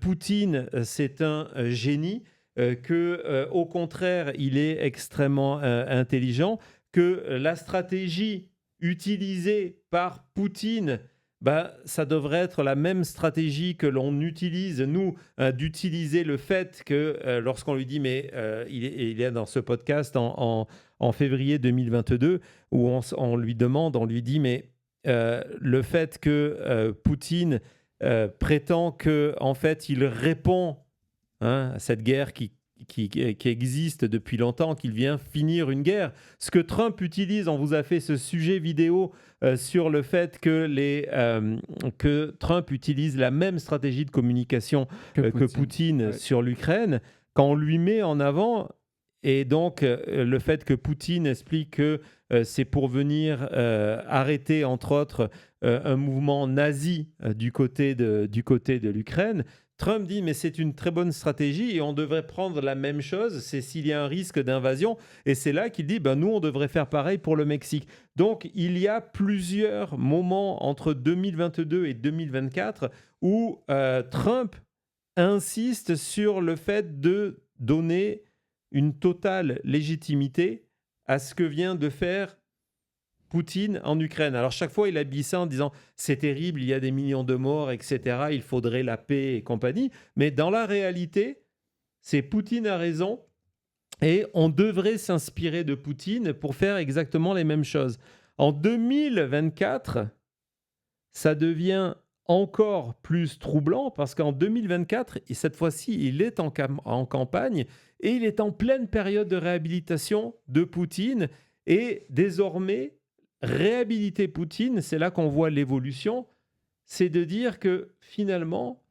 Poutine, c'est un génie, qu'au contraire, il est extrêmement intelligent, que la stratégie utilisée par Poutine, ça devrait être la même stratégie que l'on utilise, nous, d'utiliser le fait que lorsqu'on lui dit, mais il est dans ce podcast en février 2022, où on lui dit, mais le fait que Poutine prétend qu'en fait, il répond à cette guerre qui existe depuis longtemps, qu'il vient finir une guerre. Ce que Trump utilise, on vous a fait ce sujet vidéo sur le fait que Trump utilise la même stratégie de communication que Poutine sur l'Ukraine. Quand on lui met en avant, et donc le fait que Poutine explique que c'est pour venir arrêter, entre autres, un mouvement nazi du côté de l'Ukraine, Trump dit, mais c'est une très bonne stratégie et on devrait prendre la même chose, c'est s'il y a un risque d'invasion. Et c'est là qu'il dit, nous, on devrait faire pareil pour le Mexique. Donc, il y a plusieurs moments entre 2022 et 2024 où Trump insiste sur le fait de donner une totale légitimité à ce que vient de faire Poutine en Ukraine. Alors, chaque fois, il habille ça en disant « c'est terrible, il y a des millions de morts, etc. Il faudrait la paix et compagnie. » Mais dans la réalité, c'est Poutine a raison et on devrait s'inspirer de Poutine pour faire exactement les mêmes choses. En 2024, ça devient encore plus troublant parce qu'en 2024, et cette fois-ci, il est en campagne et il est en pleine période de réhabilitation de Poutine et désormais, réhabiliter Poutine, c'est là qu'on voit l'évolution, c'est de dire que finalement,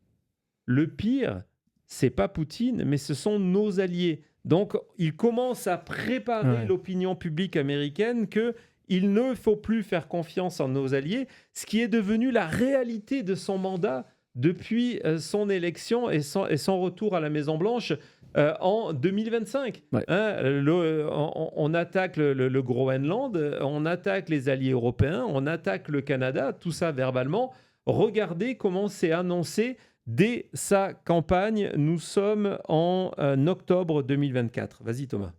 le pire, c'est pas Poutine, mais ce sont nos alliés. Donc, il commence à préparer l'opinion publique américaine qu'il ne faut plus faire confiance en nos alliés, ce qui est devenu la réalité de son mandat depuis son élection et son retour à la Maison-Blanche en 2025. Ouais. On attaque le Groenland, on attaque les alliés européens, on attaque le Canada, tout ça verbalement. Regardez comment c'est annoncé dès sa campagne. Nous sommes en octobre 2024. Vas-y Thomas.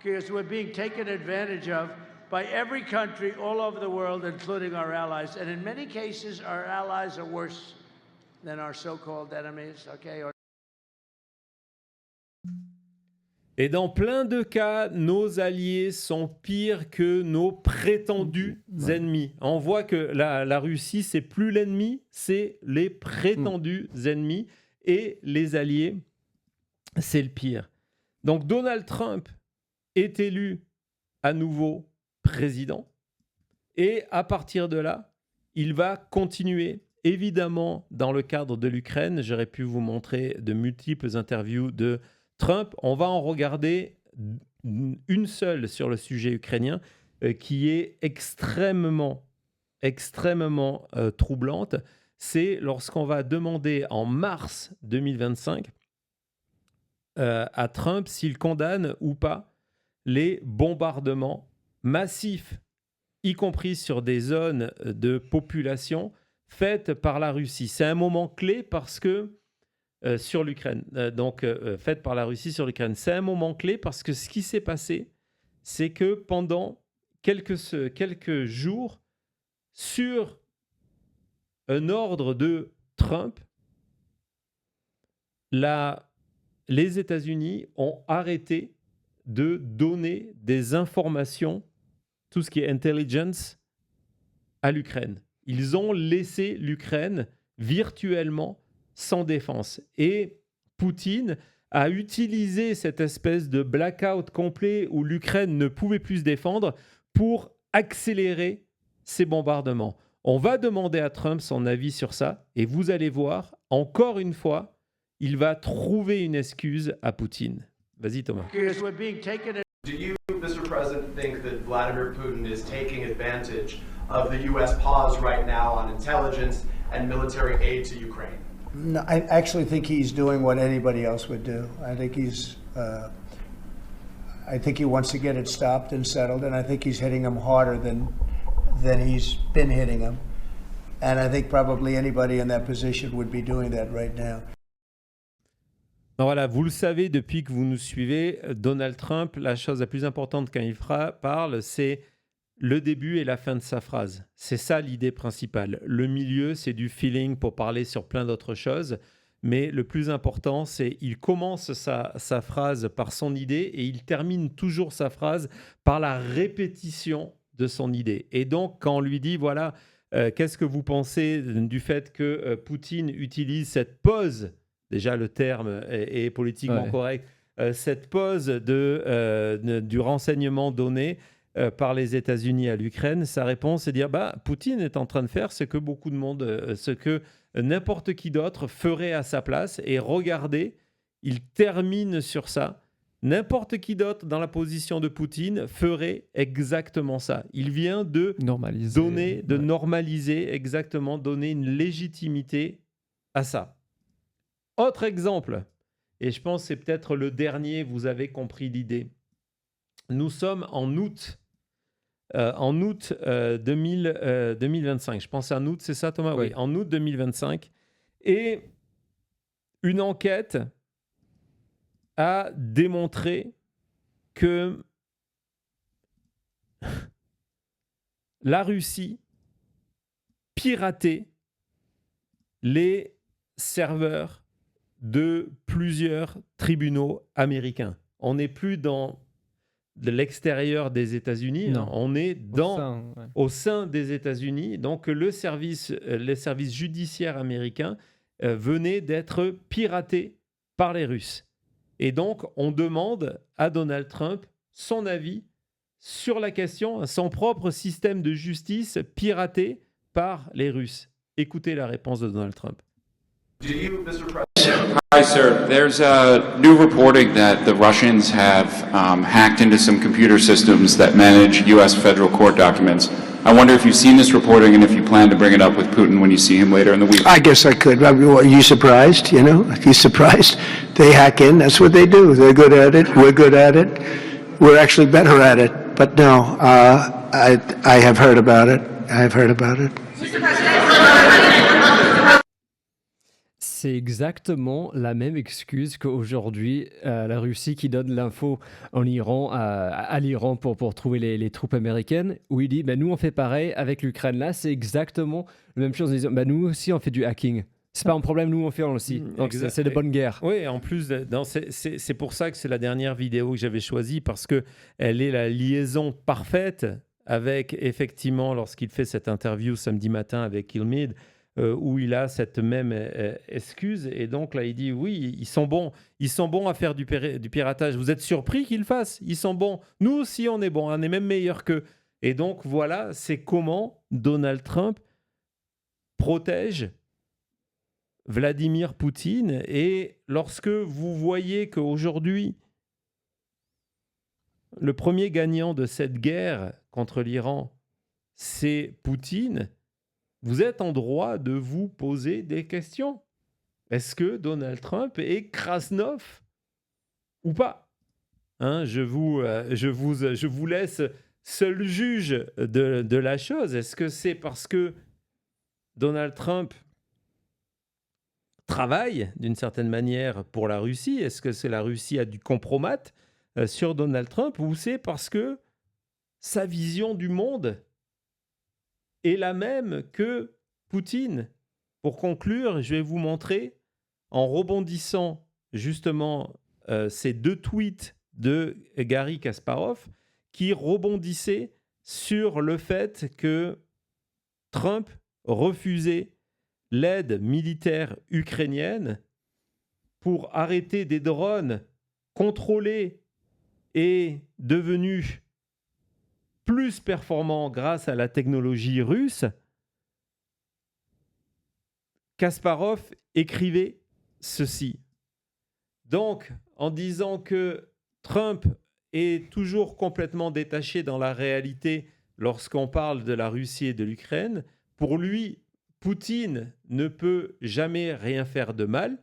Because we're being taken advantage of by every country all over the world, including our allies. And in many cases, our allies are worse than our so-called enemies, okay? Et dans plein de cas, nos alliés sont pires que nos prétendus ennemis. On voit que la Russie, c'est plus l'ennemi, c'est les prétendus ennemis. Et les alliés, c'est le pire. Donc Donald Trump est élu à nouveau président. Et à partir de là, il va continuer, évidemment, dans le cadre de l'Ukraine. J'aurais pu vous montrer de multiples interviews de Trump. On va en regarder une seule sur le sujet ukrainien qui est extrêmement troublante. C'est lorsqu'on va demander en mars 2025 à Trump s'il condamne ou pas les bombardements massifs, y compris sur des zones de population faites par la Russie. C'est un moment clé parce que sur l'Ukraine, faite par la Russie sur l'Ukraine. C'est un moment clé parce que ce qui s'est passé, c'est que pendant quelques jours, sur un ordre de Trump, les États-Unis ont arrêté de donner des informations, tout ce qui est intelligence, à l'Ukraine. Ils ont laissé l'Ukraine virtuellement sans défense. Et Poutine a utilisé cette espèce de blackout complet où l'Ukraine ne pouvait plus se défendre pour accélérer ces bombardements. On va demander à Trump son avis sur ça et vous allez voir, encore une fois, il va trouver une excuse à Poutine. Vas-y Thomas. Do you, Mr. President, think that Vladimir Putin is taking advantage of the U.S. pause right now on intelligence and military aid to Ukraine? No, I actually think he's doing what anybody else would do. I think he wants to get it stopped and settled, and I think he's hitting them harder than he's been hitting them. And I think probably anybody in that position would be doing that right now. Voilà, vous le savez depuis que vous nous suivez, Donald Trump, la chose la plus importante quand il parle, c'est le début et la fin de sa phrase. C'est ça l'idée principale. Le milieu, c'est du feeling pour parler sur plein d'autres choses. Mais le plus important, c'est qu'il commence sa phrase par son idée et il termine toujours sa phrase par la répétition de son idée. Et donc, quand on lui dit, voilà, qu'est-ce que vous pensez du fait que Poutine utilise cette pause, déjà le terme est politiquement correct, cette pause du renseignement donné par les États-Unis à l'Ukraine, sa réponse est de dire Poutine est en train de faire ce que beaucoup de monde, ce que n'importe qui d'autre ferait à sa place. Et regardez, il termine sur ça. N'importe qui d'autre dans la position de Poutine ferait exactement ça. Il vient de normaliser, exactement, donner une légitimité à ça. Autre exemple, et je pense que c'est peut-être le dernier, vous avez compris l'idée. Nous sommes en août 2025. Je pense en août, c'est ça Thomas ? Oui, en août 2025. Et une enquête a démontré que la Russie piratait les serveurs de plusieurs tribunaux américains. On n'est plus dans de l'extérieur des États-Unis, on est au sein des États-Unis. Donc les services judiciaires américains venaient d'être piratés par les Russes. Et donc on demande à Donald Trump son avis sur la question, son propre système de justice piraté par les Russes. Écoutez la réponse de Donald Trump. Do you, Mr. President? Hi, sir. There's new reporting that the Russians have hacked into some computer systems that manage U.S. federal court documents. I wonder if you've seen this reporting and if you plan to bring it up with Putin when you see him later in the week. I guess I could. Are you surprised? You know, are you surprised? They hack in. That's what they do. They're good at it. We're good at it. We're actually better at it. But no, I have heard about it. I have heard about it. C'est exactement la même excuse qu'aujourd'hui la Russie qui donne l'info en Iran à l'Iran pour trouver les troupes américaines, où il dit nous on fait pareil avec l'Ukraine. Là c'est exactement la même chose en disant nous aussi on fait du hacking. C'est pas un problème, nous on fait aussi. Donc c'est de bonne guerre. Oui, en plus, c'est pour ça que c'est la dernière vidéo que j'avais choisie, parce qu'elle est la liaison parfaite avec, effectivement, lorsqu'il fait cette interview samedi matin avec Kilmeade, où il a cette même excuse. Et donc là, il dit, oui, ils sont bons à faire du piratage. Vous êtes surpris qu'ils le fassent? Ils sont bons. Nous aussi, on est bons. On est même meilleurs qu'eux. Et donc, voilà, c'est comment Donald Trump protège Vladimir Poutine. Et lorsque vous voyez qu'aujourd'hui, le premier gagnant de cette guerre contre l'Iran, c'est Poutine, vous êtes en droit de vous poser des questions. Est-ce que Donald Trump est Krasnov ou pas? Je vous laisse seul juge de la chose. Est-ce que c'est parce que Donald Trump travaille d'une certaine manière pour la Russie? Est-ce que c'est la Russie a du compromat sur Donald Trump, ou c'est parce que sa vision du monde est la même que Poutine? Pour conclure, je vais vous montrer, en rebondissant justement ces deux tweets de Garry Kasparov, qui rebondissaient sur le fait que Trump refusait l'aide militaire ukrainienne pour arrêter des drones contrôlés et devenus plus performants grâce à la technologie russe. Kasparov écrivait ceci. Donc, en disant que Trump est toujours complètement détaché dans la réalité lorsqu'on parle de la Russie et de l'Ukraine, pour lui, Poutine ne peut jamais rien faire de mal.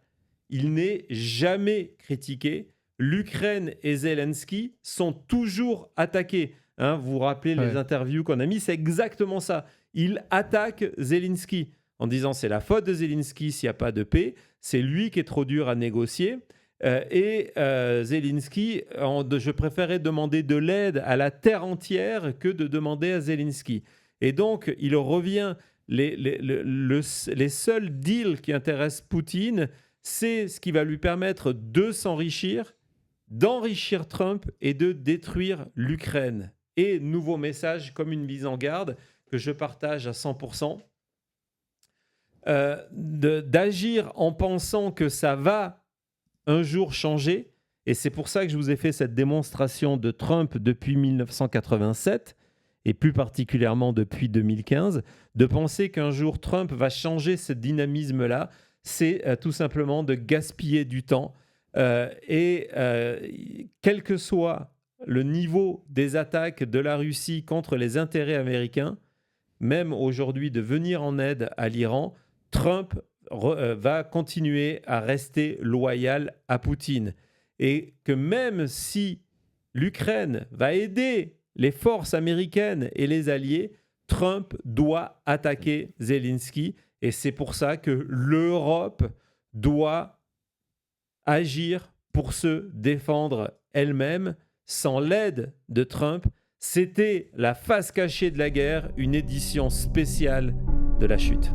Il n'est jamais critiqué. L'Ukraine et Zelensky sont toujours attaqués. Vous vous rappelez les interviews qu'on a mis, c'est exactement ça. Il attaque Zelensky en disant c'est la faute de Zelensky s'il n'y a pas de paix, c'est lui qui est trop dur à négocier. Zelensky, je préférais demander de l'aide à la terre entière que de demander à Zelensky. Et donc, il revient, les seuls deals qui intéressent Poutine, c'est ce qui va lui permettre de s'enrichir, d'enrichir Trump et de détruire l'Ukraine. Et nouveau message, comme une mise en garde, que je partage à 100%, d'agir en pensant que ça va un jour changer. Et c'est pour ça que je vous ai fait cette démonstration de Trump depuis 1987, et plus particulièrement depuis 2015, de penser qu'un jour Trump va changer ce dynamisme-là, c'est tout simplement de gaspiller du temps. Quel que soit le niveau des attaques de la Russie contre les intérêts américains, même aujourd'hui de venir en aide à l'Iran, Trump va continuer à rester loyal à Poutine. Et que même si l'Ukraine va aider les forces américaines et les alliés, Trump doit attaquer Zelensky. Et c'est pour ça que l'Europe doit agir pour se défendre elle-même sans l'aide de Trump. C'était la face cachée de la guerre, une édition spéciale de la chute.